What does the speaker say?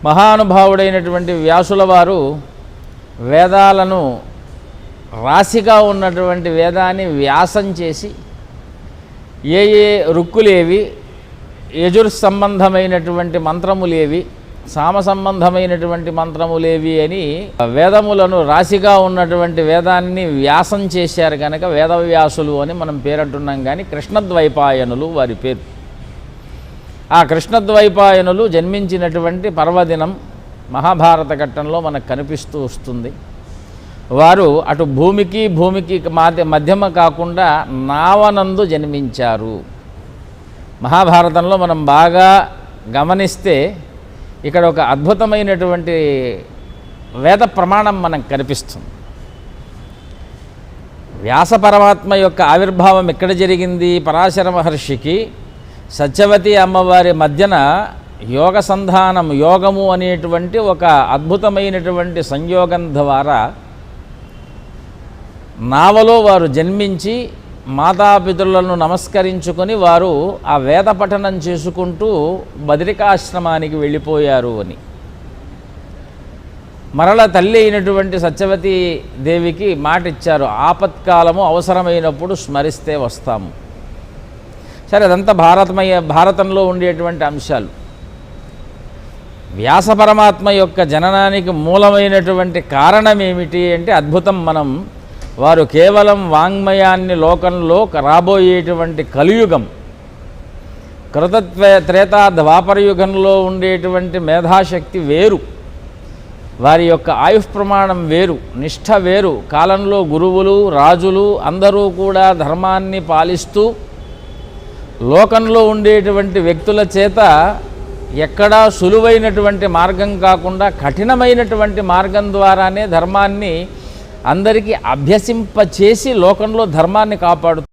మహానుభావుడైనటువంటి వ్యాసుల వారు వేదాలను రాశిగా ఉన్నటువంటి వేదాన్ని వ్యాసం చేసి ఏ ఏ రుక్కులేవి, యజుర్ సంబంధమైనటువంటి మంత్రములేవి, సామ సంబంధమైనటువంటి మంత్రములేవి అని వేదములను రాశిగా ఉన్నటువంటి వేదాన్ని వ్యాసం చేశారు కనుక వేదవ్యాసులు అని మనం పేరంటున్నాం. కానీ కృష్ణద్వైపాయనులు వారి పేరు. ఆ కృష్ణద్వైపాయనులు జన్మించినటువంటి పర్వదినం మహాభారత ఘట్టంలో మనకు కనిపిస్తూ వస్తుంది. వారు అటు భూమికి మధ్యమ కాకుండా నావనందు జన్మించారు. మహాభారతంలో మనం బాగా గమనిస్తే ఇక్కడ ఒక అద్భుతమైనటువంటి వేద ప్రమాణం మనకు కనిపిస్తుంది. వ్యాస పరమాత్మ యొక్క ఆవిర్భావం ఎక్కడ జరిగింది? పరాశర మహర్షికి సత్యవతి అమ్మవారి మధ్యన యోగ సంధానం, యోగము అనేటువంటి ఒక అద్భుతమైనటువంటి సంయోగం ద్వారా నావలో వారు జన్మించి మాతాపితరులను నమస్కరించుకొని వారు ఆ వేద పఠనం చేసుకుంటూ బదరికాశ్రమానికి వెళ్ళిపోయారు అని. మరల తల్లి అయినటువంటి సత్యవతి దేవికి మాట ఇచ్చారు, ఆపత్కాలము అవసరమైనప్పుడు స్మరిస్తే వస్తాము. సరే, అదంతా భారతంలో ఉండేటువంటి అంశాలు. వ్యాస పరమాత్మ యొక్క జననానికి మూలమైనటువంటి కారణం ఏమిటి అంటే అద్భుతం. వారు కేవలం వాంగ్మయాన్ని లోకంలో రాబోయేటువంటి కలియుగం, త్రేతా ద్వాపరయుగంలో ఉండేటువంటి మేధాశక్తి వేరు, వారి యొక్క ఆయుష్ ప్రమాణం వేరు, నిష్ఠ వేరు. కాలంలో గురువులు, రాజులు అందరూ కూడా ధర్మాన్ని పాలిస్తూ లోకంలో ఉండేటువంటి వ్యక్తుల చేత ఎక్కడా సులువైనటువంటి మార్గం కాకుండా కఠినమైనటువంటి మార్గం ద్వారానే ధర్మాన్ని అందరికీ అభ్యసింపచేసి లోకంలో ధర్మాన్ని కాపాడుతారు.